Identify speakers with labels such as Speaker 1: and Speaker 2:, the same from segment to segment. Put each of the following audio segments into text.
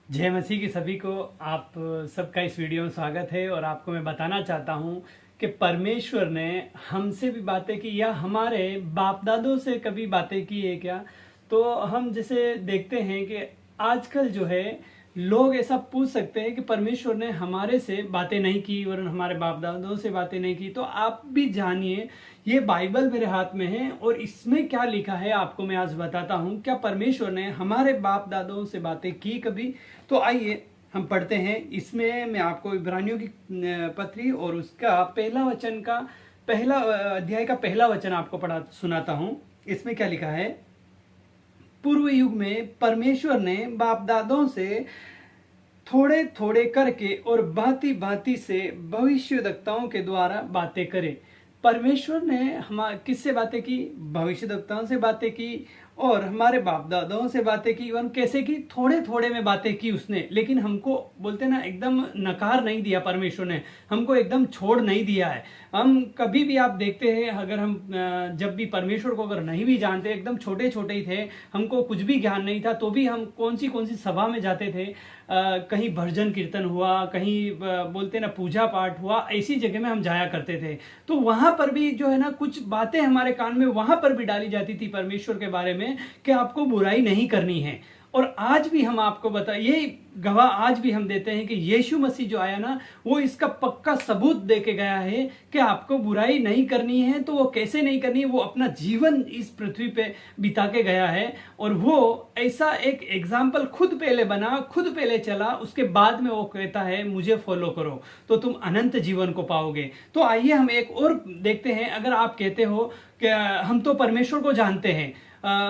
Speaker 1: जय मसीह की सभी को आप सबका इस वीडियो में स्वागत है। और आपको मैं बताना चाहता हूँ कि परमेश्वर ने हमसे भी बातें की या हमारे बाप दादों से कभी बातें की है क्या। तो हम जैसे देखते हैं कि आजकल जो है लोग ऐसा पूछ सकते हैं कि परमेश्वर ने हमारे से बातें नहीं की और हमारे बाप दादों से बातें नहीं की। तो आप भी जानिए, ये बाइबल मेरे हाथ में है और इसमें क्या लिखा है आपको मैं आज बताता हूँ। क्या परमेश्वर ने हमारे बाप दादों से बातें की कभी? तो आइए हम पढ़ते हैं। इसमें मैं आपको इब्रानियों की पत्री और उसका पहला अध्याय का पहला वचन आपको पढ़ा सुनाता हूँ। इसमें क्या लिखा है? पूर्व युग में परमेश्वर ने बाप दादों से थोड़े थोड़े करके और भांति भांति से भविष्यद्वक्ताओं के द्वारा बातें करे। परमेश्वर ने हम किससे बातें की? भविष्यद्वक्ताओं से बातें की और हमारे बाप दादाओं से बातें की। और कैसे की? थोड़े थोड़े में बातें की उसने, लेकिन हमको बोलते ना एकदम नकार नहीं दिया। परमेश्वर ने हमको एकदम छोड़ नहीं दिया है। हम कभी भी आप देखते हैं, अगर हम जब भी परमेश्वर को अगर नहीं भी जानते, एकदम छोटे छोटे ही थे, हमको कुछ भी ज्ञान नहीं था, तो भी हम कौन सी सभा में जाते थे। कहीं भजन कीर्तन हुआ, कहीं बोलते ना पूजा पाठ हुआ, ऐसी जगह में हम जाया करते थे। तो वहां पर भी जो है ना कुछ बातें हमारे कान में वहां पर भी डाली जाती थी परमेश्वर के बारे में कि आपको बुराई नहीं करनी है। और आज भी हम आपको ये गवाह आज भी हम देते हैं कि यीशु मसीह जो आया ना, वो इसका पक्का सबूत दे के गया है कि आपको बुराई नहीं करनी है। तो वो कैसे नहीं करनी है? वो अपना जीवन इस पृथ्वी पे बिता के गया है और वो ऐसा एक एग्जाम्पल खुद पहले बना, खुद पहले चला, उसके बाद में वो कहता है मुझे फॉलो करो तो तुम अनंत जीवन को पाओगे। तो आइए हम एक और देखते हैं। अगर आप कहते हो कि हम तो परमेश्वर को जानते हैं,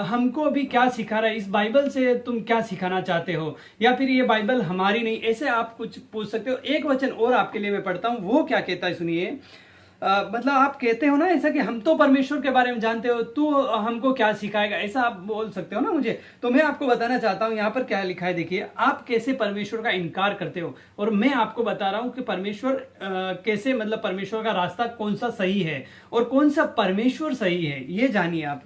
Speaker 1: हमको अभी क्या सिखा रहा है, इस बाइबल से तुम क्या सिखाना चाहते हो, या फिर ये बाइबल हमारी नहीं, ऐसे आप कुछ पूछ सकते हो। एक वचन और आपके लिए मैं पढ़ता हूं, वो क्या कहता है सुनिए। मतलब आप कहते हो ना ऐसा कि हम तो परमेश्वर के बारे में जानते हो, तू हमको क्या सिखाएगा, ऐसा आप बोल सकते हो ना मुझे। तो मैं आपको बताना चाहता हूं यहाँ पर क्या लिखा है। देखिए, आप कैसे परमेश्वर का इनकार करते हो, और मैं आपको बता रहा हूं कि परमेश्वर कैसे, मतलब परमेश्वर का रास्ता कौन सा सही है और कौन सा परमेश्वर सही है, ये जानिए आप।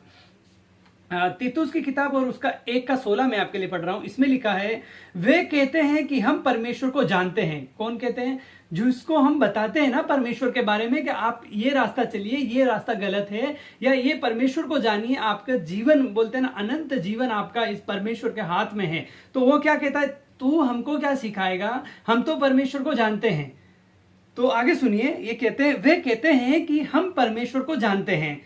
Speaker 1: तीतुस की किताब और उसका 1:16 मैं आपके लिए पढ़ रहा हूं। इसमें लिखा है, वे कहते हैं कि हम परमेश्वर को जानते हैं। कौन कहते हैं? जिसको हम बताते हैं ना परमेश्वर के बारे में कि आप ये रास्ता चलिए, ये रास्ता गलत है, या ये परमेश्वर को जानिए, आपका जीवन बोलते हैं ना अनंत जीवन आपका इस परमेश्वर के हाथ में है। तो वो क्या कहता है? तू हमको क्या सिखाएगा, हम तो परमेश्वर को जानते हैं। तो आगे सुनिए, ये कहते हैं, वे कहते हैं कि हम परमेश्वर को जानते हैं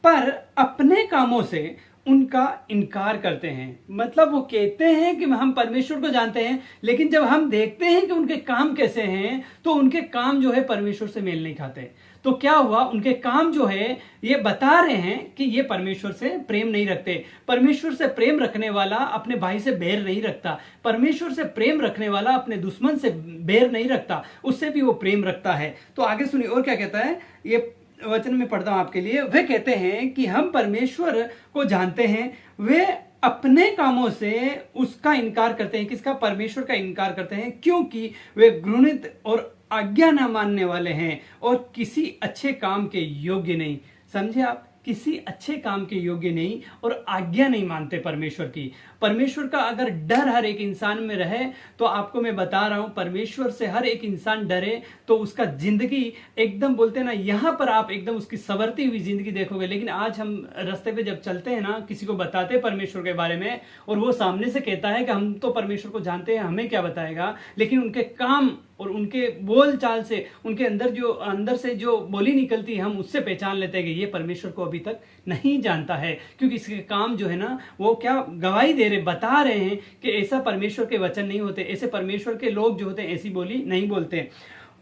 Speaker 1: पर अपने कामों से उनका इनकार करते हैं। मतलब वो कहते हैं कि हम परमेश्वर को जानते हैं, लेकिन जब हम देखते हैं कि उनके काम कैसे हैं, तो उनके काम जो है परमेश्वर से मेल नहीं खाते। तो क्या हुआ? उनके काम जो है ये बता रहे हैं कि ये परमेश्वर से प्रेम नहीं रखते। परमेश्वर से प्रेम रखने वाला अपने भाई से बैर नहीं रखता। परमेश्वर से प्रेम रखने वाला अपने दुश्मन से बैर नहीं रखता, उससे भी वो प्रेम रखता है। तो आगे सुनिए और क्या कहता है, ये वचन में पढ़ता हूं आपके लिए। वे कहते हैं कि हम परमेश्वर को जानते हैं, वे अपने कामों से उसका इनकार करते हैं। किसका? परमेश्वर का इनकार करते हैं, क्योंकि वे घृणित और आज्ञा न मानने वाले हैं और किसी अच्छे काम के योग्य नहीं। समझे आप? किसी अच्छे काम के योग्य नहीं और आज्ञा नहीं मानते परमेश्वर की। परमेश्वर का अगर डर हर एक इंसान में रहे, तो आपको मैं बता रहा हूं, परमेश्वर से हर एक इंसान डरे तो उसका जिंदगी एकदम बोलते ना, यहां पर आप एकदम उसकी संवरती हुई जिंदगी देखोगे। लेकिन आज हम रास्ते पे जब चलते हैं ना, किसी को बताते हैं परमेश्वर के बारे में, और वो सामने से कहता है कि हम तो परमेश्वर को जानते हैं, हमें क्या बताएगा, लेकिन उनके काम और उनके बोल चाल से, उनके अंदर से जो बोली निकलती है, हम उससे पहचान लेते हैं कि ये परमेश्वर को अभी तक नहीं जानता है। क्योंकि इसके काम जो है ना, वो क्या गवाही दे रहे, बता रहे हैं कि ऐसा परमेश्वर के वचन नहीं होते, ऐसे परमेश्वर के लोग जो होते हैं ऐसी बोली नहीं बोलते।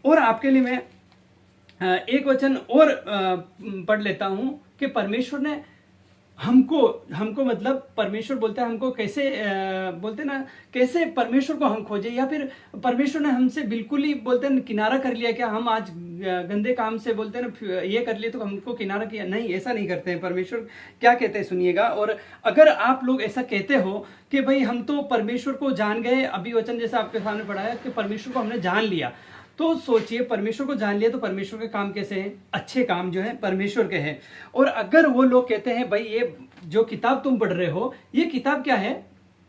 Speaker 1: और आपके लिए मैं एक वचन और पढ़ लेता हूं कि परमेश्वर ने हमको मतलब परमेश्वर बोलता है हमको कैसे, बोलते ना कैसे परमेश्वर को हम खोजे, या फिर परमेश्वर ने हमसे बिल्कुल ही बोलते हैं किनारा कर लिया क्या? हम आज गंदे काम से बोलते हैं ना ये कर लिए तो हमको किनारा किया? नहीं, ऐसा नहीं करते हैं। परमेश्वर क्या कहते हैं सुनिएगा। और अगर आप लोग ऐसा कहते हो कि भाई हम तो परमेश्वर को जान गए, अभी वचन जैसा आपके सामने पढ़ा है कि परमेश्वर को हमने जान लिया, तो सोचिए परमेश्वर को जान लिया तो परमेश्वर के काम कैसे हैं? अच्छे काम जो है परमेश्वर के हैं। और अगर वो लोग कहते हैं भाई ये जो किताब तुम पढ़ रहे हो, ये किताब क्या है?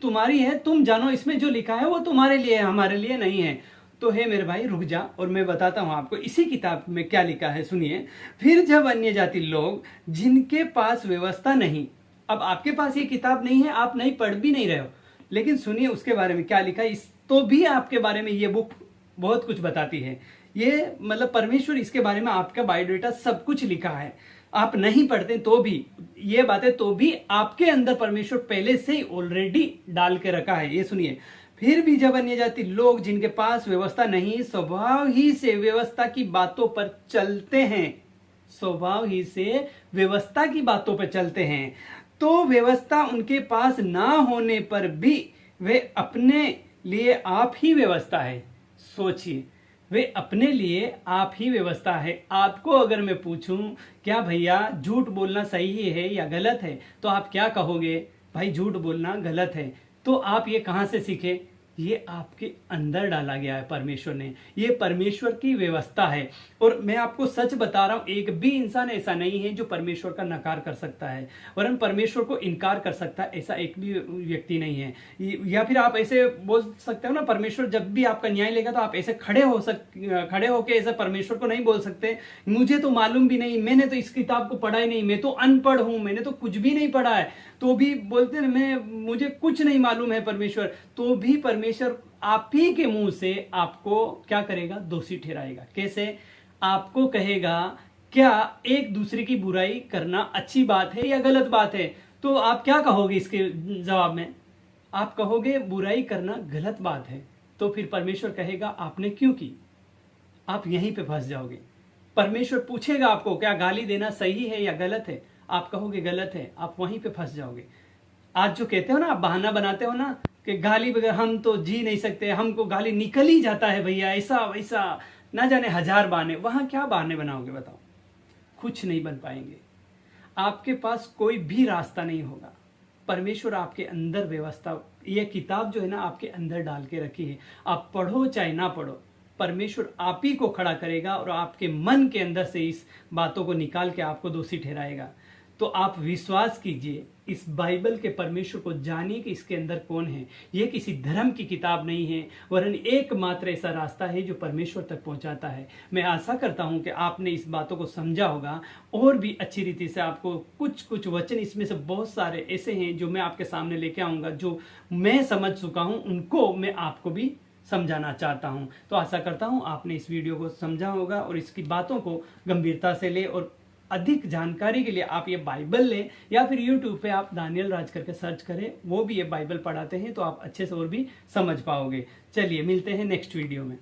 Speaker 1: तुम्हारी है, तुम जानो, इसमें जो लिखा है वो तुम्हारे लिए है, हमारे लिए नहीं है। तो हे मेरे भाई रुक जा और मैं बताता हूं आपको इसी किताब में क्या लिखा है, सुनिए। फिर जब अन्य जाति लोग जिनके पास व्यवस्था नहीं, अब आपके पास ये किताब नहीं है, आप नहीं पढ़ भी नहीं रहे हो, लेकिन सुनिए उसके बारे में क्या लिखा है। इस तो भी आपके बारे में ये बुक बहुत कुछ बताती है। ये मतलब परमेश्वर इसके बारे में आपका बायोडेटा सब कुछ लिखा है। आप नहीं पढ़ते तो भी ये बातें तो भी आपके अंदर परमेश्वर पहले से ही ऑलरेडी डाल के रखा है। ये सुनिए, फिर भी जब अन्य जाति लोग जिनके पास व्यवस्था नहीं स्वभाव ही से व्यवस्था की बातों पर चलते हैं, स्वभाव ही से व्यवस्था की बातों पर चलते हैं, तो व्यवस्था उनके पास ना होने पर भी वे अपने लिए आप ही व्यवस्था है। सोचिए, वे अपने लिए आप ही व्यवस्था है। आपको अगर मैं पूछूं क्या भैया झूठ बोलना सही है या गलत है, तो आप क्या कहोगे? भाई झूठ बोलना गलत है। तो आप ये कहां से सीखे? ये आपके अंदर डाला गया है परमेश्वर ने, ये परमेश्वर की व्यवस्था है। और मैं आपको सच बता रहा हूं, एक भी इंसान ऐसा नहीं है जो परमेश्वर का नकार कर सकता है, वरन परमेश्वर को इनकार कर सकता है, ऐसा एक भी व्यक्ति नहीं है। या फिर आप ऐसे बोल सकते हो ना, परमेश्वर जब भी आपका न्याय लेगा तो आप ऐसे खड़े होके ऐसा परमेश्वर को नहीं बोल सकते, मुझे तो मालूम भी नहीं, मैंने तो इस किताब को पढ़ा ही नहीं, मैं तो अनपढ़ हूं, मैंने तो कुछ भी नहीं पढ़ा है, तो भी बोलते हैं मुझे कुछ नहीं मालूम है परमेश्वर। तो भी परमेश्वर आप ही के मुंह से आपको क्या करेगा? दोषी ठहराएगा। कैसे? आपको कहेगा क्या एक दूसरे की बुराई करना अच्छी बात है या गलत बात है? तो आप क्या कहोगे इसके जवाब में? आप कहोगे बुराई करना गलत बात है। तो फिर परमेश्वर कहेगा आपने क्यों की? आप यहीं पे फंस जाओगे। परमेश्वर पूछेगा आपको क्या गाली देना सही है या गलत है? आप कहोगे गलत है, आप वहीं पे फंस जाओगे। आज जो कहते हो ना, आप बहाना बनाते हो ना कि गाली बगैर हम तो जी नहीं सकते, हमको गाली निकल ही जाता है भैया, ऐसा वैसा, ना जाने हजार बहाने। वहां क्या बहाने बनाओगे बताओ? कुछ नहीं बन पाएंगे। आपके पास कोई भी रास्ता नहीं होगा। परमेश्वर आपके अंदर व्यवस्था, ये किताब जो है ना आपके अंदर डाल के रखी है। आप पढ़ो चाहे ना पढ़ो, परमेश्वर आप ही को खड़ा करेगा और आपके मन के अंदर से इस बातों को निकाल के आपको दोषी ठहराएगा। तो आप विश्वास कीजिए, इस बाइबल के परमेश्वर को जानिए कि इसके अंदर कौन है। यह किसी धर्म की किताब नहीं है, वरन एकमात्र ऐसा रास्ता है जो परमेश्वर तक पहुंचाता है। मैं आशा करता हूं कि आपने इस बातों को समझा होगा और भी अच्छी रीति से। आपको कुछ कुछ वचन इसमें से बहुत सारे ऐसे हैं जो मैं आपके सामने लेके आऊंगा, जो मैं समझ चुका हूं, उनको मैं आपको भी समझाना चाहता हूं। तो आशा करता हूं आपने इस वीडियो को समझा होगा और इसकी बातों को गंभीरता से ले। और अधिक जानकारी के लिए आप ये बाइबल लें या फिर YouTube पे आप दानियल राज करके सर्च करें, वो भी ये बाइबल पढ़ाते हैं, तो आप अच्छे से और भी समझ पाओगे। चलिए मिलते हैं नेक्स्ट वीडियो में।